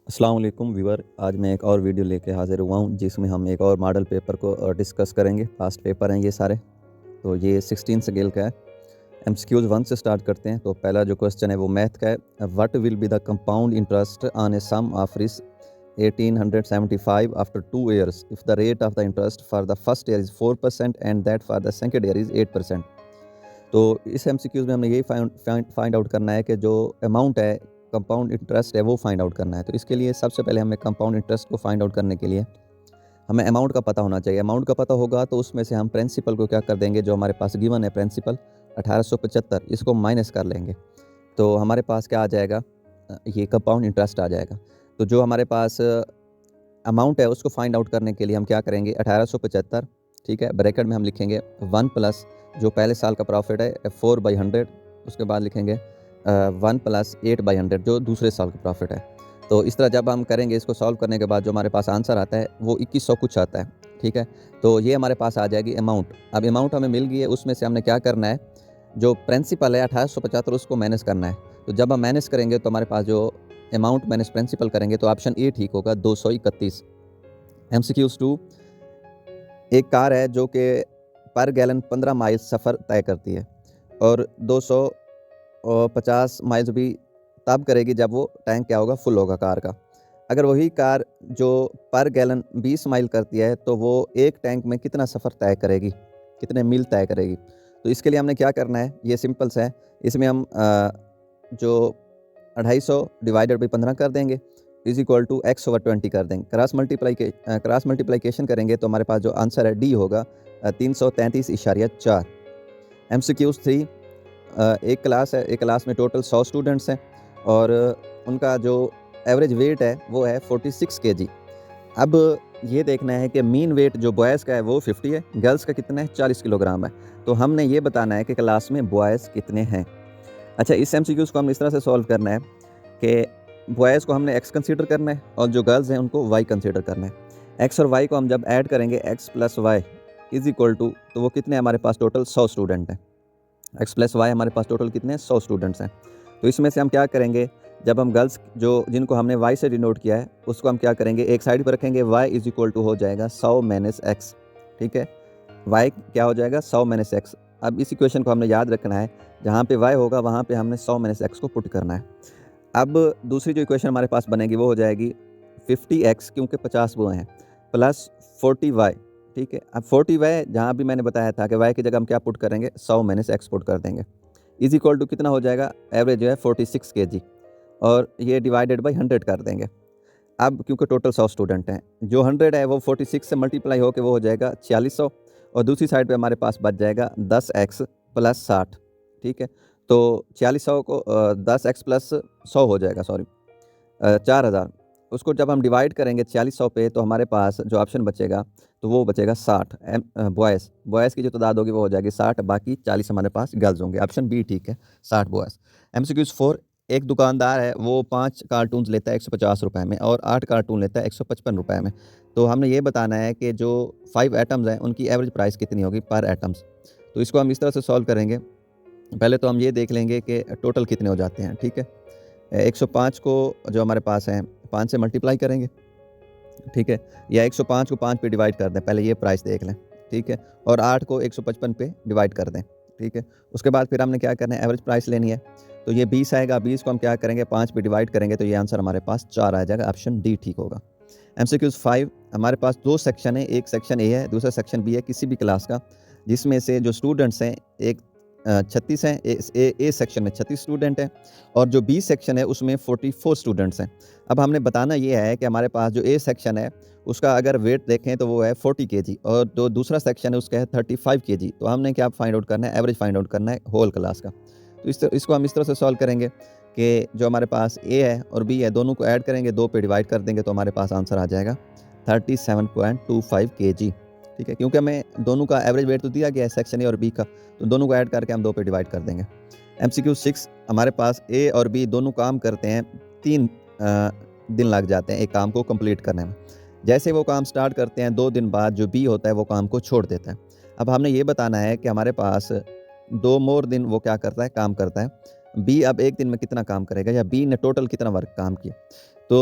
अस्सलाम वालेकुम व्यूअर। आज मैं एक और वीडियो लेके हाज़िर हुआ हूँ जिसमें हम एक और मॉडल पेपर को डिस्कस करेंगे। पास्ट पेपर हैं ये सारे। तो ये 16 स्केल का है। एमसीक्यूज़ 1 से स्टार्ट करते हैं। तो पहला जो क्वेश्चन है वो मैथ का है। What will be the compound interest on a sum of rupees 1875 after 2 years if the rate of the interest for the first year is 4% and that for the second year is 8%। तो इस MCQs में हमने यही find out करना है कि जो amount है कंपाउंड इंटरेस्ट है वो फाइंड आउट करना है। तो इसके लिए सबसे पहले हमें कंपाउंड इंटरेस्ट को फाइंड आउट करने के लिए हमें अमाउंट का पता होना चाहिए। अमाउंट का पता होगा तो उसमें से हम प्रिंसिपल को क्या कर देंगे, जो हमारे पास गिवन है प्रिंसिपल 1875, इसको माइनस कर लेंगे। तो हमारे पास क्या आ जाएगा, ये कंपाउंड इंटरेस्ट आ जाएगा। तो जो हमारे पास अमाउंट है उसको फाइंड आउट करने के लिए हम क्या करेंगे, 1875, ठीक है, ब्रैकेट में हम लिखेंगे 1 प्लस जो पहले साल का प्रॉफिट है 4/100, उसके बाद लिखेंगे 1 प्लस 8/100 जो दूसरे साल का प्रॉफिट है। तो इस तरह जब हम करेंगे, इसको सॉल्व करने के बाद जो हमारे पास आंसर आता है वो 2100 कुछ आता है, ठीक है। तो ये हमारे पास आ जाएगी अमाउंट। अब अमाउंट हमें मिल गई है, उसमें से हमने क्या करना है, जो प्रिंसिपल है 1875 उसको माइनस करना है। तो जब हम माइनस करेंगे तो हमारे पास जो अमाउंट माइनस प्रिंसिपल करेंगे तो ऑप्शन ए ठीक होगा, 231। एमसीक्यूज 2, एक कार है जो कि पर गैलन 15 माइल सफ़र तय करती है और 250 माइल्स भी तब करेगी जब वो टैंक क्या होगा, फुल होगा कार का। अगर वही कार जो पर गैलन 20 माइल करती है तो वो एक टैंक में कितना सफ़र तय करेगी, कितने मील तय करेगी। तो इसके लिए हमने क्या करना है, ये सिंपल सा है। इसमें हम जो 250 डिवाइडेड बाई 15 कर देंगे इज इक्वल टू x/20 कर देंगे। क्रॉस मल्टीप्लिकेशन करेंगे तो हमारे पास जो आंसर है डी होगा 333.4। एमसीक्यूज 3, एक क्लास है, एक क्लास में टोटल 100 स्टूडेंट्स हैं और उनका जो एवरेज वेट है वो है 46 केजी। अब ये देखना है कि मीन वेट जो बॉयज़ का है वो 50 है, गर्ल्स का कितना है, 40 किलोग्राम है। तो हमने ये बताना है कि क्लास में बॉयज़ कितने हैं। अच्छा, इस एमसीक्यूज़ को हम इस तरह से सॉल्व करना है कि बॉयज़ को हमने एक्स कंसीडर करना है और जो गर्ल्स हैं उनको वाई कंसीडर करना है। एक्स और वाई को हम जब ऐड करेंगे, X plus Y is equal to, तो वो कितने, हमारे पास टोटल 100 स्टूडेंट हैं। एक्स प्लस वाई हमारे पास टोटल कितने हैं, 100 स्टूडेंट्स हैं। तो इसमें से हम क्या करेंगे, जब हम गर्ल्स जो जिनको हमने वाई से डिनोट किया है उसको हम क्या करेंगे, एक साइड पर रखेंगे, वाई इज़ इक्वल टू हो जाएगा 100 माइनस एक्स, ठीक है। वाई क्या हो जाएगा, 100 माइनस एक्स। अब इस इक्वेशन को हमने याद रखना है, जहाँ पे वाई होगा वहाँ पे हमने 100 माइनस एक्स को पुट करना है। अब दूसरी जो इक्वेशन हमारे पास बनेगी वो हो जाएगी 50x, क्योंकि 50 वो हैं, प्लस 40y, ठीक है। अब 40y जहाँ भी मैंने बताया था कि y की जगह हम क्या पुट करेंगे, 100 माइनस एक्स पुट कर देंगे, इज इक्वल टू कितना हो जाएगा, एवरेज जो है 46 केजी और ये डिवाइडेड बाई 100 कर देंगे। अब क्योंकि टोटल 100 स्टूडेंट हैं, जो 100 है वो 46 से मल्टीप्लाई होकर वो हो जाएगा 4600 और दूसरी साइड पे हमारे पास बच जाएगा 10x प्लस 60, ठीक है। तो 4600 को 10x प्लस 100 हो जाएगा, सॉरी 4000। उसको जब हम डिवाइड करेंगे 4600 पे तो हमारे पास जो ऑप्शन बचेगा तो वो बचेगा 60। बॉयज़ की जो तादाद होगी वो हो जाएगी 60, बाकी 40 हमारे पास गर्ल्स होंगे। ऑप्शन बी ठीक है, 60 बॉयज़। एमसीक्यूज़ 4, एक दुकानदार है वो 5 कार्टून्स लेता है 150 रुपए में और 8 कार्टून लेता है 155 रुपए में। तो हमने ये बताना है कि जो 5 आइटम्स हैं उनकी एवरेज प्राइस कितनी होगी पर आइटम्स। तो इसको हम इस तरह से सॉल्व करेंगे। पहले तो हम ये देख लेंगे कि टोटल कितने हो जाते हैं, ठीक है। 105 को जो हमारे पास हैं 5 से मल्टीप्लाई करेंगे, ठीक है, या 105 को 5 पे डिवाइड कर दें, पहले ये प्राइस देख लें, ठीक है, और 8 को 155 पे डिवाइड कर दें, ठीक है। उसके बाद फिर हमने क्या करना है, एवरेज प्राइस लेनी है। तो ये 20 आएगा, 20 को हम क्या करेंगे, 5 पे डिवाइड करेंगे तो ये आंसर हमारे पास 4 आ जाएगा। ऑप्शन डी ठीक होगा। एमसीक्यूज़ 5, हमारे पास 2 सेक्शन है, एक सेक्शन ए है, दूसरा सेक्शन बी है किसी भी क्लास का, जिसमें से जो स्टूडेंट्स हैं एक 36 हैं, ए सेक्शन में 36 स्टूडेंट हैं और जो बी सेक्शन है उसमें 44 स्टूडेंट्स हैं। अब हमने बताना ये है कि हमारे पास जो ए सेक्शन है उसका अगर वेट देखें तो वो है 40 केजी और जो दूसरा सेक्शन है उसका है 35 केजी। तो हमने क्या फाइंड आउट करना है, एवरेज फाइंड आउट करना है होल क्लास का। तो इसको हम इस तरह से सॉल्व करेंगे कि जो हमारे पास ए है और बी है दोनों को ऐड करेंगे, 2 पे डिवाइड कर देंगे तो हमारे पास आंसर आ जाएगा 37.25 केजी, ठीक है, क्योंकि हमें दोनों का एवरेज वेट तो दिया गया है सेक्शन ए और बी का, तो दोनों को ऐड करके हम 2 पे डिवाइड कर देंगे। एमसीक्यू 6, हमारे पास ए और बी दोनों काम करते हैं, 3 दिन लग जाते हैं एक काम को कंप्लीट करने में। जैसे वो काम स्टार्ट करते हैं 2 दिन बाद जो बी होता है वो काम को छोड़ देता है। अब हमने ये बताना है कि हमारे पास 2 मोर दिन वो क्या करता है, काम करता है। बी अब एक दिन में कितना काम करेगा या बी ने टोटल कितना वर्क काम किया। तो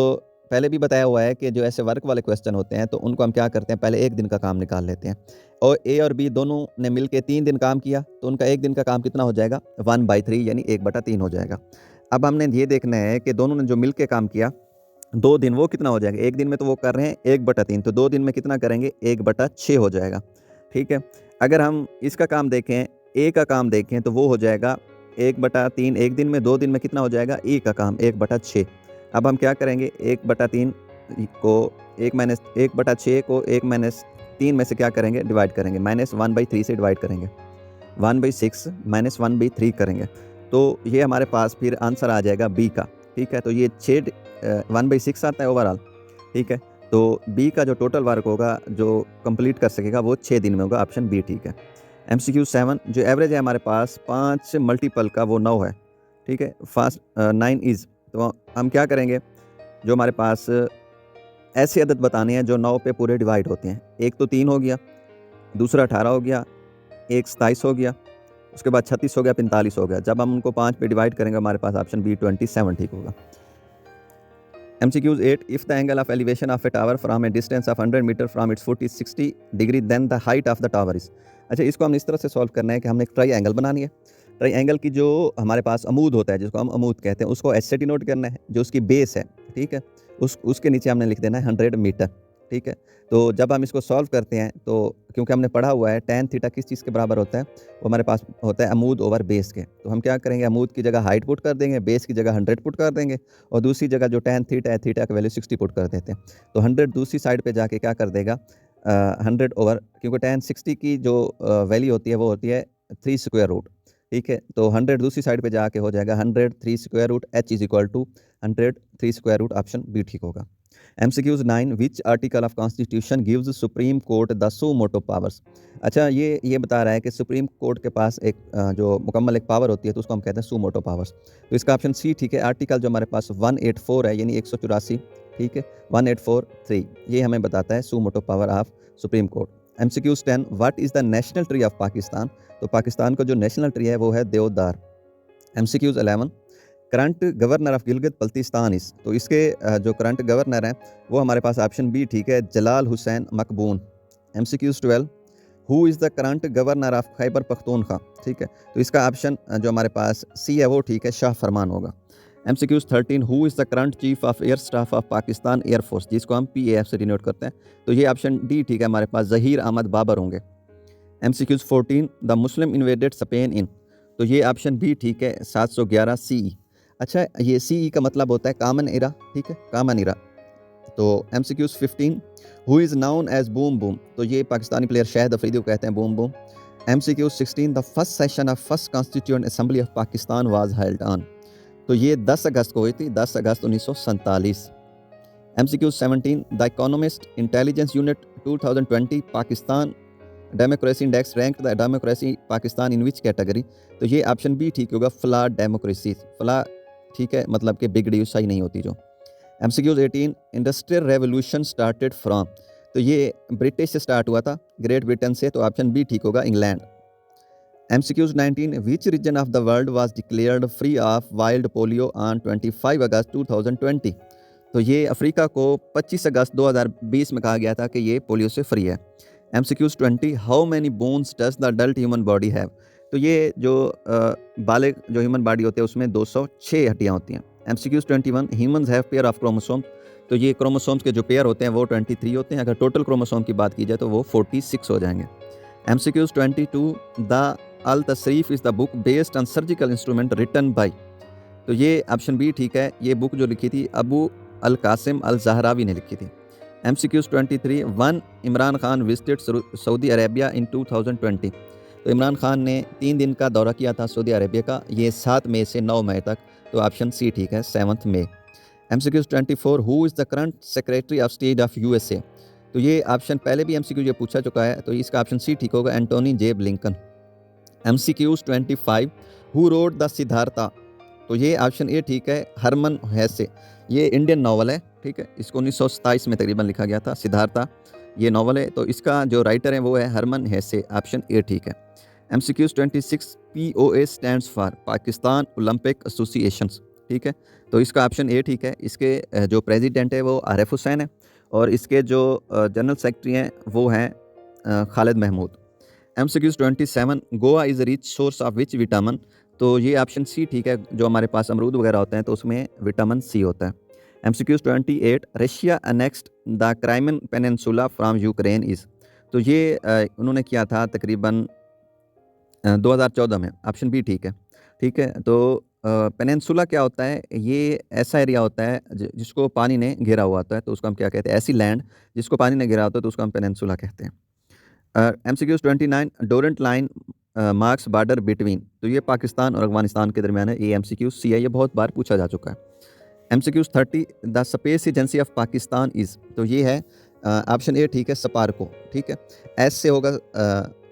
पहले भी बताया हुआ है कि जो ऐसे वर्क वाले क्वेश्चन होते हैं तो उनको हम क्या करते हैं, पहले एक दिन का काम निकाल लेते हैं और ए और बी दोनों ने मिलके 3 दिन काम किया तो उनका एक दिन का काम कितना हो जाएगा, 1/3 यानी 1/3 हो जाएगा। अब हमने ये देखना है कि दोनों ने जो मिल के काम किया 2 दिन, वो कितना हो जाएगा। एक दिन में तो वो कर रहे हैं 1/3, तो 2 दिन में कितना करेंगे, 1/6 हो जाएगा। ठीक है, अगर हम इसका काम देखें, ए का काम देखें तो वो हो जाएगा 1/3 एक दिन में, 2 दिन में कितना हो जाएगा, ए का काम 1/6। अब हम क्या करेंगे, 1/3 को 1/6 को 1-3 में से क्या करेंगे, डिवाइड करेंगे, -1/3 से डिवाइड करेंगे, 1/6 -1/3 करेंगे, तो ये हमारे पास फिर आंसर आ जाएगा बी का। ठीक है, तो ये 1/6 आता है ओवरऑल। ठीक है, तो बी का जो टोटल वर्क होगा जो कंप्लीट कर सकेगा वो 6 दिन में होगा, ऑप्शन बी ठीक है। MCQ 7 जो एवरेज है हमारे पास 5 मल्टीपल का वो 9 है। ठीक है, फास्ट 9 इज़, तो हम क्या करेंगे, जो हमारे पास ऐसी अदद बतानी है जो 9 पे पूरे डिवाइड होते हैं। एक तो 3 हो गया, दूसरा 18 हो गया, एक 27 हो गया, उसके बाद 36 हो गया, 45 हो गया। जब हम उनको 5 पे डिवाइड करेंगे हमारे पास ऑप्शन बी 27 ठीक होगा। MCQs 8, if the angle of elevation of a tower from a distance of 100 metre from its foot is 60 degree then the height of the tower is। अच्छा, इसको हमने इस तरह से सॉल्व करना है कि हमने एक ट्राई एंगल बनानी है। ट्राई एंगल की जो हमारे पास अमूद होता है, जिसको हम अमूद कहते हैं, उसको एच से डिनोट करना है, जो उसकी बेस है। ठीक है, उसके नीचे हमने लिख देना है 100 मीटर। ठीक है, तो जब हम इसको सॉल्व करते हैं तो क्योंकि हमने पढ़ा हुआ है tan थीटा किस चीज़ के बराबर होता है, वो हमारे पास होता है अमूद ओवर बेस के। तो हम क्या करेंगे, अमूद की जगह हाइट पुट कर देंगे, बेस की जगह 100 पुट कर देंगे और दूसरी जगह जो tan थीटा है, थीटा की वैल्यू 60 पुट कर देते हैं। तो 100 दूसरी साइड पे जाके क्या कर देगा, 100 ओवर, क्योंकि tan 60 की जो वैल्यू होती है वो होती है 3 स्क्वायर रूट। ठीक है, तो 100 दूसरी साइड पे जाके हो जाएगा 100 3 square root, h is equal to 100 3 square root, option B ठीक होगा। MCQs 9, which article of constitution gives Supreme Court the suo motu powers. अच्छा, ये बता रहा है कि सुप्रीम कोर्ट के पास एक जो मुकम्मल एक पावर होती है तो उसको हम कहते हैं सू मोटो पावर्स। तो इसका ऑप्शन सी ठीक है। आर्टिकल जो हमारे पास 184 है यानी 184, ठीक है, 184(3), ये हमें बताता है suo motu power of supreme court. MCQs 10, what is the national tree of Pakistan. तो पाकिस्तान का जो नेशनल ट्री है वो है देवदार। MCQs 11, current governor of Gilgit Baltistan इस। तो इसके जो करंट गवर्नर हैं वो हमारे पास ऑप्शन बी ठीक है, Jalal Hussain Maqbool. MCQs 12, who is the current governor of Khyber Pakhtunkhwa. ठीक है, तो इसका ऑप्शन जो हमारे पास सी है वो ठीक है, शाह फरमान होगा। MCQs 13, who is the current chief of air staff of Pakistan air force, जिसको हम PAF से डिनोट करते हैं। तो ये ऑप्शन डी ठीक है, हमारे पास ज़हीर अहमद बाबर होंगे। MCQs 14, the Muslim invaded Spain in. तो ये ऑप्शन बी ठीक है, 711 CE। अच्छा, ये CE का मतलब होता है कामन इरा। ठीक है, कामन इरा। तो MCQs 15, who is known as boom boom. तो ये पाकिस्तानी प्लेयर शाहिद अफरीदी को कहते हैं boom boom. MCQs 16, the first session of first constituent assembly of Pakistan was held on. तो ये 10 अगस्त को हुई थी, 10 अगस्त 1947। MCQs 17, the economist intelligence unit 2020 Pakistan democracy index rank the democracy Pakistan in which category. तो ये ऑप्शन बी ठीक होगा, फ्ला डेमोक्रेसी। फ्ला ठीक है, मतलब कि बिगड़ी सही नहीं होती जो। MCQs 18, industrial revolution started from. तो ये ब्रिटिश से स्टार्ट हुआ था, ग्रेट ब्रिटेन से, तो ऑप्शन बी ठीक होगा, England. MCQs 19, which region of the world was declared free of wild polio on 25 अगस्त 2020। तो ये अफ्रीका को 25 अगस्त 2020 में कहा गया था कि ये पोलियो से फ्री है। MCQs 20, how many bones does the adult human body have. तो ये जो बालिग जो ह्यूमन बॉडी होते हैं उसमें 206 हड्डियाँ होती हैं। MCQs 21, humans have pair of chromosome. तो ये क्रोमोसोम्स के जो पेयर होते हैं वो 23 होते हैं। अगर टोटल क्रोमोसोम की बात की जाए तो वो 46 हो जाएंगे। MCQs 22, the Al Tasrif is the book based on surgical instrument written by. तो ये ऑप्शन बी ठीक है, ये बुक जो लिखी थी अबू अल कासिम अल जहरावी ने लिखी थी। MCQs 23, when Imran Khan visited Saudi Arabia in 2020। तो इमरान खान ने 3 दिन का दौरा किया था सऊदी अरेबिया का, ये 7 मई से 9 मई तक। तो ऑप्शन सी ठीक है, 7 मई। MCQs 24, who is the current secretary of state of USA। तो ये ऑप्शन पहले भी MCQ ये पूछा चुका है, तो इसका ऑप्शन सी ठीक होगा, Antony J Blinken. MCQs 25, who wrote the Siddhartha. तो ये ऑप्शन ए ठीक है, हरमन हेसे। ये इंडियन नावल है, ठीक है, इसको 1927 में तकरीबन लिखा गया था, सिद्धार्था ये नावल है। तो इसका जो राइटर है वो है हरमन हेसे, ऑप्शन ए ठीक है। MCQs 26, POA stands for Pakistan Olympic associations. ठीक है, तो इसका ऑप्शन ए ठीक है। इसके जो प्रेसिडेंट है वो आरिफ हुसैन है और इसके जो जनरल सेक्रेटरी हैं वो हैं Khalid Mahmood. MCQs 27 guava is a rich source of which vitamin? तो ये ऑप्शन सी ठीक है, जो हमारे पास अमरूद वगैरह होते हैं तो उसमें विटामिन सी होता है। MCQs 28 Russia annexed the Crimean peninsula from Ukraine is? तो ये उन्होंने किया था तकरीबन 2014 में। ऑप्शन बी ठीक है। ठीक है, तो पेनिनसुला क्या होता है? ये ऐसा एरिया होता है जिसको पानी ने घेरा हुआ होता है, तो उसको हम क्या कहते हैं? ऐसी लैंड जिसको पानी ने घेरा होता है तो उसको हम पेनिनसुला कहते हैं। MCQs 29 Durant line marks border between? तो ये पाकिस्तान और अफगानिस्तान के दरमियान है। ये एमसीक्यूज़ सी है, ये बहुत बार पूछा जा चुका है। MCQs 30 the space agency of Pakistan is? तो ये है ऑप्शन ए ठीक है, स्पार्को। ठीक है, एस से होगा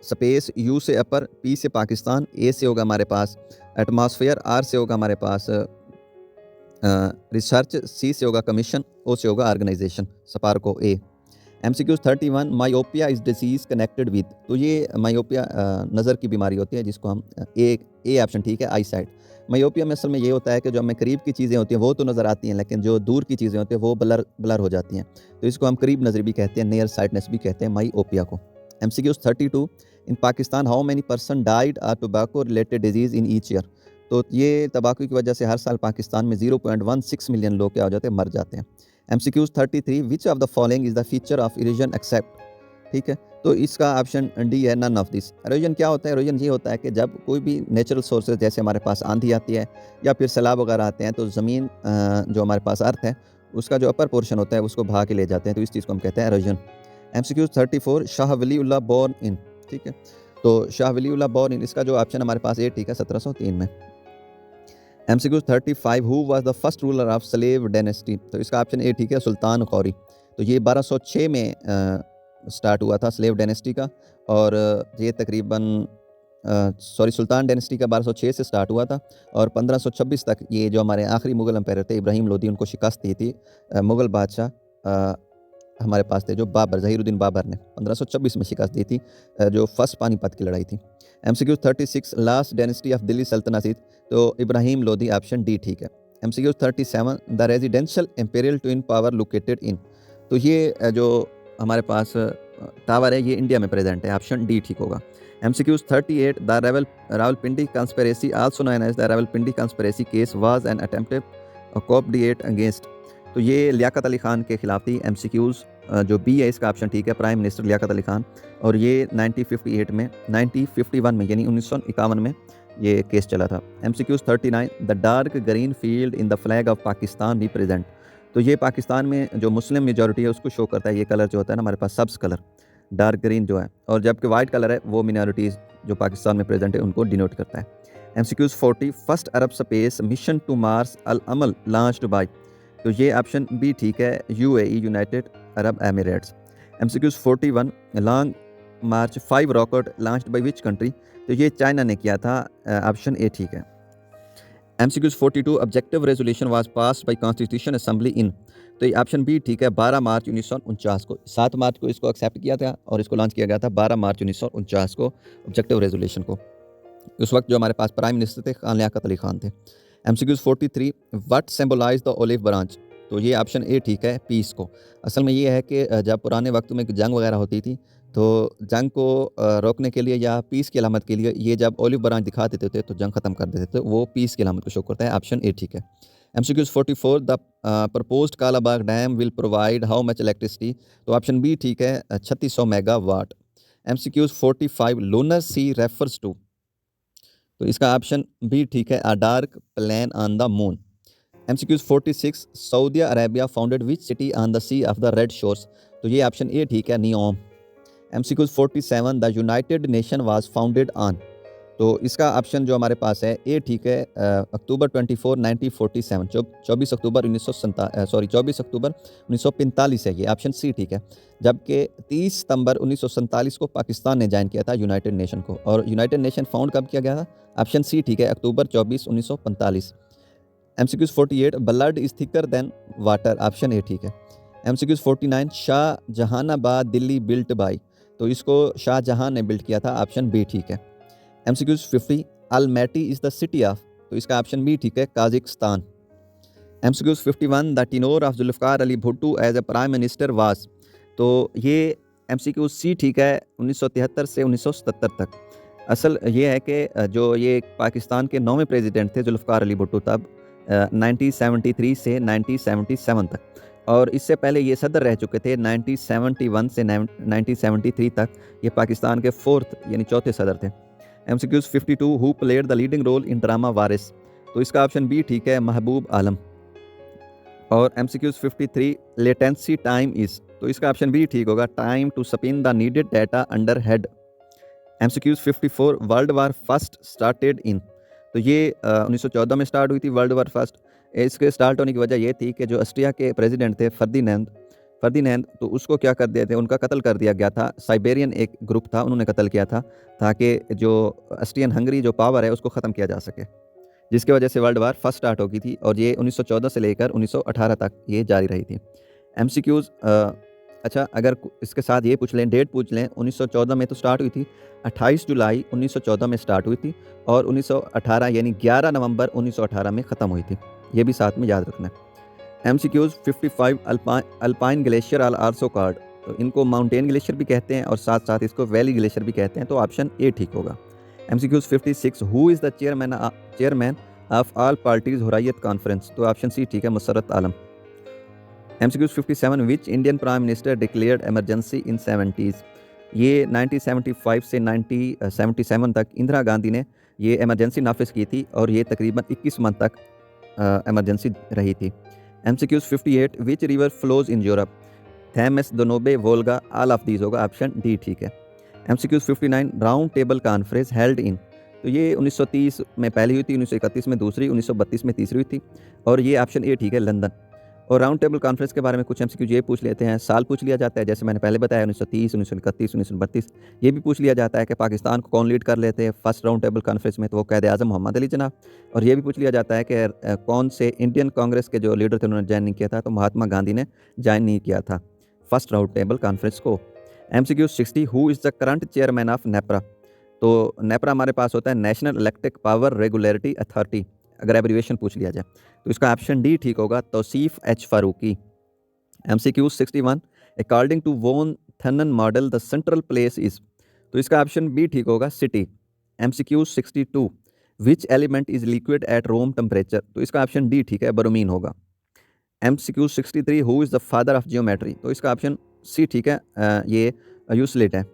स्पेस, यू से अपर, पी से पाकिस्तान, ए से होगा हमारे पास एटमॉस्फेयर, आर से होगा हमारे पास रिसर्च, सी से होगा कमीशन, ओ से होगा organization. SUPARCO A. MCQs 31 myopia is disease connected with? तो ये मायोपिया नज़र की बीमारी होती है जिसको हम ए ऑप्शन ठीक है, आई साइट। मायोपिया में असल में ये होता है कि जो हमें करीब की चीज़ें होती हैं वो तो नज़र आती हैं, लेकिन जो दूर की चीज़ें होती हैं वो ब्लर हो जाती हैं, तो इसको हम करीब नज़र भी कहते हैं, नियर साइटनेस भी कहते हैं मायोपिया को। MCQs 32 in Pakistan how many person died of tobacco related disease in each year? तो ये तंबाकू की वजह से हर साल पाकिस्तान में 0.16 मिलियन लोग क्या हो जाते हैं? मर जाते हैं। MCQs 33 which of the following is the feature of erosion except? ठीक है, तो इसका ऑप्शन डी है, नन ऑफ दिस। इरोजन क्या होता है? इरोजन ये होता है कि जब कोई भी नेचुरल सोर्सेज जैसे हमारे पास आंधी आती है या फिर सैलाब वगैरह आते हैं तो ज़मीन जो हमारे पास अर्थ है उसका जो अपर पोर्शन होता है उसको बहा के ले जाते हैं, तो इस चीज़ को हम कहते हैं erosion. MCQs 34 Shah Waliullah born in? ठीक है, तो शाह वलीउल्लाह बोर्न इन, इसका जो ऑप्शन हमारे पास ए ठीक है, 1703 में। MCQs 35 who was the first ruler of slave dynasty? तो इसका ऑप्शन ए ठीक है, सुल्तान गौरी। तो ये 1206 में स्टार्ट हुआ था स्लेव डायनेस्टी का, और ये तकरीबन सुल्तान डायनेस्टी का 1206 से स्टार्ट हुआ था और 1526 तक ये जो हमारे आखिरी मुग़ल एम्पायर थे इब्राहिम लोदी, उनको शिकस्त दी थी मुग़ल बादशाह हमारे पास थे जो बाबर, ज़हीरुद्दीन बाबर ने 1526 में शिकस्त दी थी, जो फर्स्ट पानीपत की लड़ाई थी। MCQs 36 last dynasty of Delhi सल्तनत? तो इब्राहिम लोदी, ऑप्शन डी ठीक है। MCQs 37 the residential imperial twin power located in? तो ये जो हमारे पास टावर है ये इंडिया में प्रेजेंट है, ऑप्शन डी ठीक होगा। MCQs 38 the Rawalpindi conspiracy also known as the Rawalpindi conspiracy case was an attempted cooperate against? तो ये लियाकत अली खान के खिलाफ थी। एमसीक्यूज़ जो बी है इसका ऑप्शन ठीक है, प्राइम मिनिस्टर लियाकत अली खान, और ये 1951 में यानी 1951 में ये केस चला था। MCQs 39 the dark green field in the flag of Pakistan represent? तो ये पाकिस्तान में जो मुस्लिम मेजॉरिटी है उसको शो करता है, ये कलर जो होता है ना हमारे पास सब्ज़ कलर, डार्क ग्रीन जो है, और जबकि वाइट कलर है वो मिनॉरिटीज़ जो पाकिस्तान में प्रेजेंट है उनको डिनोट करता है। MCQs 40 first Arab space mission to Mars Al Amal launched by? तो ये ऑप्शन बी ठीक है, UAE United Arab Emirates. MCQs 41 Long March 5 rocket launched by which country? तो ये चाइना ने किया था, ऑप्शन ए ठीक है। MCQs 42 objective resolution was passed by constitution assembly in? तो ये ऑप्शन बी ठीक है, 12 मार्च 1949 को। 7 मार्च को इसको एक्सेप्ट किया था और इसको लॉन्च किया गया था 12 मार्च 1949 को ऑब्जेक्टिव रेजोल्यूशन को। उस वक्त जो हमारे पास प्राइम मिनिस्टर थे खान लियाकत अली खान थे। MCQs 43 what symbolize the olive branch? तो ये ऑप्शन ए ठीक है, पीस को। असल में ये है कि जब पुराने वक्त में जंग वगैरह होती थी तो जंग को रोकने के लिए या पीस की अलामत के लिए ये जब ओलिव ब्रांच दिखा देते थे तो जंग ख़त्म कर देते थे, वो पीस की अलामत को शो करता है, ऑप्शन ए ठीक है। MCQs 44 the proposed Kalabagh dam will provide how much electricity? तो ऑप्शन बी ठीक है, 3600 megawatt. MCQs 45 lunar sea refers to? तो इसका ऑप्शन बी ठीक है, a dark plain on the moon. MCQs 46 Saudi Arabia founded which city on the sea of the red shores? तो ये option A ठीक है, Neom. MCQs 47 the United Nation was founded on? तो इसका option जो हमारे पास है ए ठीक है, अक्टूबर 24 1947, 24 अक्टूबर 1945 है, ये ऑप्शन सी ठीक है। जबकि 30 सितंबर 1947 को पाकिस्तान ने ज्वाइन किया था यूनाइटेड नेशन को, और यूनाइटेड नेशन फाउंड कब किया गया था? ऑप्शन सी ठीक है, October 24 1945। MCQs 48 blood is thicker than water? Option A ठीक है। MCQs 49 Shah Jahanabad Delhi built by? तो इसको शाहजहां ने बिल्ट किया था, ऑप्शन बी ठीक है। MCQs 50 Almaty is the city of? तो इसका ऑप्शन बी ठीक है, Kazakhstan. MCQs 51 the tenure of Zulfikar Ali Bhutto as a prime minister was. तो ये MCQ सी ठीक है 1973 से 1977 तक। असल ये है कि जो ये पाकिस्तान के 9वें प्रेसिडेंट थे जुल्फ़िकार अली भुट्टो तब 1973 से 1977 तक, और इससे पहले ये सदर रह चुके थे 1971 से 1973 तक। ये पाकिस्तान के 4th यानी चौथे सदर थे। MCQs 52 who played the leading role in drama Waris. तो इसका ऑप्शन बी ठीक है, महबूब आलम। और MCQs 53 लेटेंसी टाइम इज। तो इसका ऑप्शन बी ठीक होगा, time to spin the needed data under head. MCQs 54 world war first started in. तो ये 1914 में स्टार्ट हुई थी वर्ल्ड वार फर्स्ट। इसके स्टार्ट होने की वजह ये थी कि जो ऑस्ट्रिया के प्रेसिडेंट थे फर्दिनैंड, तो उसको क्या कर दिया था, उनका कत्ल कर दिया गया था। साइबेरियन एक ग्रुप था, उन्होंने कत्ल किया था ताकि जो ऑस्ट्रियन हंगरी जो पावर है उसको ख़त्म किया जा सके, जिसकी वजह से वर्ल्ड वार फर्स्ट स्टार्ट हो गई थी, और ये 1914 से लेकर 1918 तक ये जारी रही थी। MCQs अच्छा, अगर इसके साथ ये पूछ लें, डेट पूछ लें, 1914 में तो स्टार्ट हुई थी, 28 जुलाई 1914 में स्टार्ट हुई थी, और 1918 यानी 11 नवंबर 1918 में ख़त्म हुई थी। ये भी साथ में याद रखना है। MCQs 55 alpine glacier are also called. तो इनको माउंटेन ग्लेशियर भी कहते हैं और साथ साथ इसको वैली ग्लेशियर भी कहते हैं, तो ऑप्शन ए ठीक होगा। MCQs 56 who is the chairman of all parties Hurriyat conference. तो ऑप्शन सी ठीक है, मुशर्रफ आलम। MCQs 57 which Indian prime minister declared emergency in 70s। ये 1975 से 1977 तक इंदिरा गांधी ने ये एमरजेंसी नाफिज की थी, और ये तकरीबन 21 मंथ तक एमरजेंसी रही थी। MCQs 58 which river flows in Europe. Thames, Danube, Volga, all of these होगा, ऑप्शन डी ठीक है। MCQs 59 round table conference held in. तो ये 1930 में पहली हुई थी, 1931 में दूसरी, 1932 में तीसरी हुई थी, और ये ऑप्शन ए ठीक है, लंदन। और राउंड टेबल कॉन्फ्रेंस के बारे में कुछ MCQ ये पूछ लेते हैं, साल पूछ लिया जाता है, जैसे मैंने पहले बताया 1930, 1931, 1932। ये भी पूछ लिया जाता है कि पाकिस्तान को कौन लीड कर लेते हैं फर्स्ट राउंड टेबल कॉन्फ्रेंस में, तो वो कायद आज़म मोहम्मद अली जनाब। और ये भी पूछ लिया जाता है कि कौन से इंडियन कांग्रेस के जो लीडर थे उन्होंने ज्वाइन नहीं किया था, तो महात्मा गांधी ने ज्वाइन नहीं किया था फर्स्ट राउंड टेबल कॉन्फ्रेंस को। MCQ 60 who is the current chairman of NEPRA. तो नेपरा हमारे पास होता है national electric power regulatory authority, अगर एब्रीविएशन पूछ लिया जाए, तो इसका ऑप्शन डी ठीक होगा, Tauseef H Farooqui. MCQ 61 according to von Thunen model the central place is. तो इसका ऑप्शन बी ठीक होगा, city. MCQ 62 which element is liquid at room temperature. तो इसका ऑप्शन डी ठीक है, ब्रोमीन होगा। MCQ 63 who is the father of geometry. तो इसका ऑप्शन सी ठीक है, ये यूक्लिड है।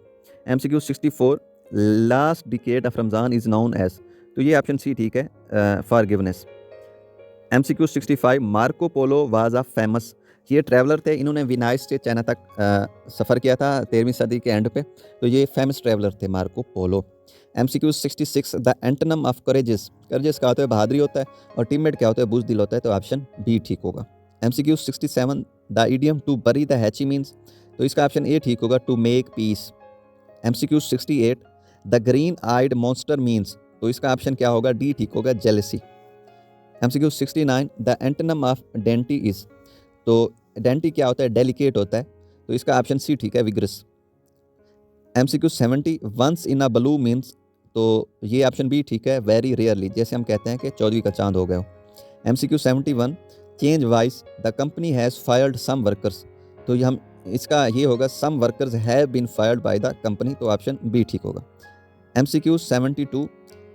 MCQ 64 last decade of Ramzan is known as. तो ये ऑप्शन सी ठीक है, forgiveness. MCQ 65 Marco Polo was a famous. ये ट्रैवलर थे, इन्होंने विनाइस से चाइना तक सफ़र किया था 13वीं सदी के एंड पे, तो ये फेमस ट्रैवलर थे Marco Polo. MCQ 66 the antonym of courageous. Courageous क्या होता है, बहादुरी होता है, और टीममेट क्या होता है, बुज़दिल होता है, तो ऑप्शन बी ठीक होगा। MCQ 67 the idiom to bury the hatchet means. तो इसका ऑप्शन ए ठीक होगा, to make peace. MCQ 68 the green eyed monster means. तो इसका ऑप्शन क्या होगा, डी ठीक होगा, jealousy. MCQ 69 the antonym of dainty is. तो डेंटी क्या होता है, डेलिकेट होता है, तो इसका ऑप्शन सी ठीक है, विग्रस। MCQ 70 once in a blue means. तो ये ऑप्शन बी ठीक है, वेरी रेयरली, जैसे हम कहते हैं कि चौधरी का चांद हो गया हो। MCQ 71 change voice the company has fired some workers. तो ये हम इसका ये होगा, some workers have been fired by the company, तो ऑप्शन बी ठीक होगा। MCQ 72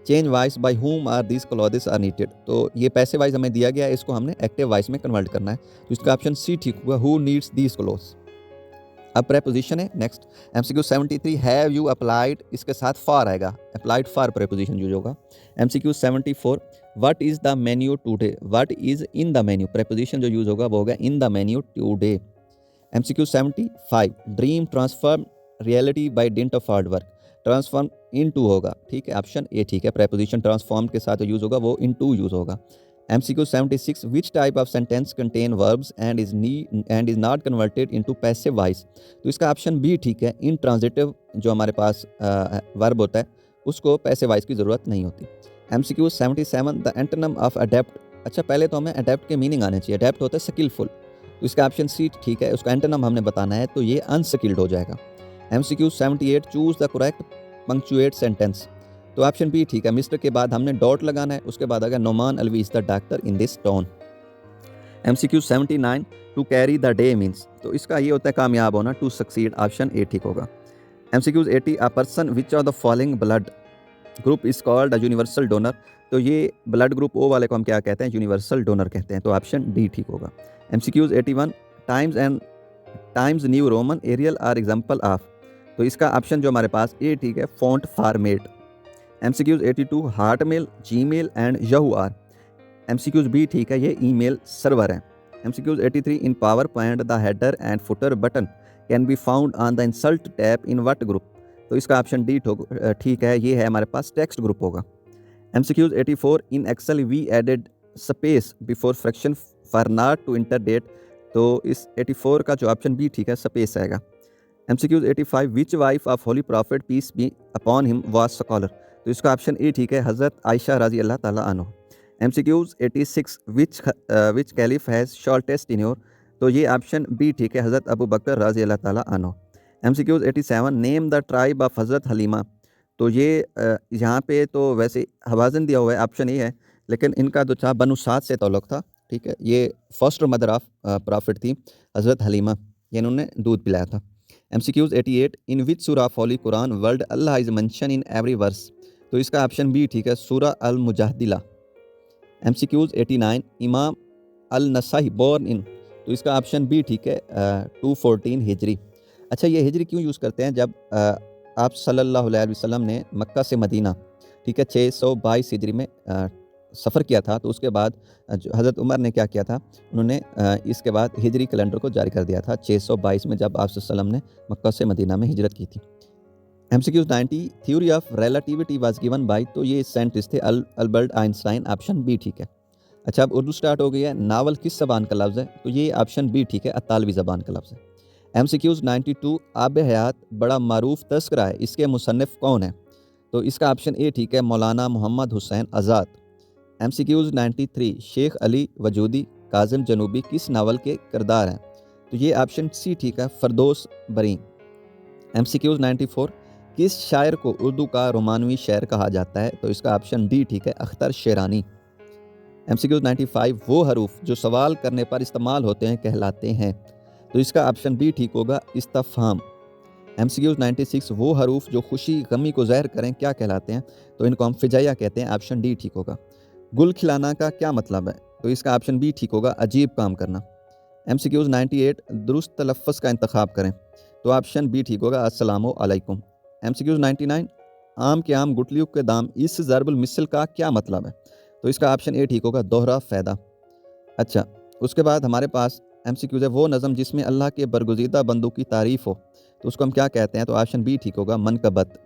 change voice by whom are this clothes are needed. तो ये पैसे वाइज हमें दिया गया है, इसको हमने एक्टिव वाइज में कन्वर्ट करना है, तो इसका ऑप्शन सी ठीक होगा, हु नीड्स दीज क्लोथ्स। अब प्रेपोजिशन है next. MCQ 73 have you applied, इसके साथ फॉर आएगा, अप्लाइड फॉर प्रेपोजिशन यूज होगा। MCQ 74 what is the menu today. What is in the menu, preposition जो यूज होगा वो होगा in the menu today. MCQ 75 dream transform reality by dint of hard work. Transform into होगा, ठीक है, option A ठीक है, preposition transform के साथ यूज होगा वो इन टू यूज होगा। MCQ 76 which type of sentence contain verbs and is not converted into passive voice. तो इसका ऑप्शन बी ठीक है, इन ट्रांजिटिव जो हमारे पास वर्ब होता है उसको पैसिव वॉइस की ज़रूरत नहीं होती। MCQ 77 the antonym of adapt. अच्छा, पहले तो हमें अडेप्ट के मीनिंग आने चाहिए। अडेप्ट होता है स्किलफुल, तो इसका ऑप्शन सी ठीक है, उसका एंटोनिम हमने बताना है, तो ये अनस्किल्ड हो जाएगा। MCQ 78 choose the correct punctuate sentence. तो ऑप्शन बी ठीक है, मिस्टर के बाद हमने डॉट लगाना है, उसके बाद अगर Noman Alvi is the doctor in this town. MCQ 79 to carry the day means, तो इसका ये होता है कामयाब होना, टू सक्सीड, ऑप्शन ए ठीक होगा। MCQ 80 a person which of the following blood group is called a universal donor, तो ये ब्लड ग्रुप ओ वाले को हम क्या कहते हैं, यूनिवर्सल डोनर कहते हैं, तो ऑप्शन डी ठीक होगा। MCQ 81 Times New Roman Arial are example of, तो इसका ऑप्शन जो हमारे पास ए ठीक है, font format. MCQ 82 Hotmail, Gmail and Yahoo are, MCQ B ठीक है, ये ईमेल सर्वर है। MCQ 83 in PowerPoint the header and footer button can be found on the insert tab in what group, तो इसका option D ठीक है, ये है हमारे पास टेक्स्ट ग्रुप होगा। MCQ 84 in Excel we added space before fraction for not to enter date, तो इस 84 का जो ऑप्शन बी ठीक है, स्पेस आएगा। MCQ 85 which wife of holy prophet peace be upon him was scholar, तो इसका ऑप्शन ए ठीक है, हज़रत आयशा रजी अल्लाह ताला अन्हा। MCQ 86 which caliph has shortest tenure, तो ये ऑप्शन बी ठीक है, हज़रत अबू बकर रजी अल्लाह ताला अन्हु। MCQ 87 name the tribe of हज़रत हलीमा, तो ये यहाँ पे तो वैसे हवाज़न दिया हुआ है, ऑप्शन ए है, लेकिन इनका जो था बनु साद से ताल्लुक़ था, ठीक है, ये फर्स्ट मदर ऑफ प्रॉफिट थी हज़रत हलीमा, ये इन्होंने दूध पिलाया था। MCQ 88 इन विच सूरा of holy Quran word Allah is mention in every verse, तो इसका ऑप्शन बी ठीक है, सूरा अल मुजादिला। MCQ 89 इमाम अल नसाई बोर्न इन, तो इसका ऑप्शन बी ठीक है, 214 हिजरी। अच्छा, ये हिजरी क्यों यूज़ करते हैं, जब आप सल्लल्लाहु अलैहि वसल्लम ने मक्का से मदीना, ठीक है, 622 हिजरी में सफ़र किया था, तो उसके बाद जो हज़रत उमर ने क्या किया था, उन्होंने इसके बाद हिजरी कैलेंडर को जारी कर दिया था 622 में, जब आप सल्लल्लाहु अलैहि वसल्लम ने मक्का से मदीना में हिजरत की थी। MCQ 90 theory of relativity was given by, तो ये साइंटिस्ट थे अल्बर्ट आइंस्टाइन, ऑप्शन बी ठीक है। अच्छा, अब उर्दू स्टार्ट हो गई है, नावल किस ज़बान का लफ्ज़ है, तो ये ऑप्शन बी ठीक है, अतालवी ज़बान का लफ्ज़ है। MCQ 92 आब हयात बड़ा मारूफ तस्करा है, इसके मुसन्निफ़ कौन है, तो इसका ऑप्शन ए ठीक है, मौलाना मोहम्मद हुसैन आज़ाद। MCQ 93 शेख अली वजूदी काज़िम जनूबी किस नावल के किरदार हैं, तो ये ऑप्शन सी ठीक है, फरदोस बरी। MCQ 94 किस शायर को उर्दू का रोमानवी शायर कहा जाता है, तो इसका ऑप्शन डी ठीक है, अख्तर शेरानी। MCQ 95 वो हरूफ जो सवाल करने पर इस्तेमाल होते हैं कहलाते हैं, तो इसका ऑप्शन बी ठीक होगा, इस्तफहाम। MCQ 96 वो हरूफ जो खुशी गमी को ज़ाहिर करें क्या कहलाते हैं, तो इनको हम फिजाइया कहते हैं, ऑप्शन डी ठीक होगा। गुल खिलाना का क्या मतलब है, तो इसका ऑप्शन बी ठीक होगा, अजीब काम करना। MCQ 98 दुरुस्त तलफ़्फ़ुज़ का इंतखाब करें, तो ऑप्शन बी ठीक होगा, अस्सलामु अलैकुम। MCQ 99 आम के आम गुटलियों के दाम इस ज़रबुल मिसल का क्या मतलब है, तो इसका ऑप्शन ए ठीक होगा, दोहरा फ़ायदा। अच्छा, उसके बाद हमारे पास MCQ है वो नज़म जिसमें अल्लाह के बरगुज़ीदा बंदों की तारीफ़ हो, तो उसको हम क्या कहते हैं, तो ऑप्शन बी ठीक होगा, मनक़बत।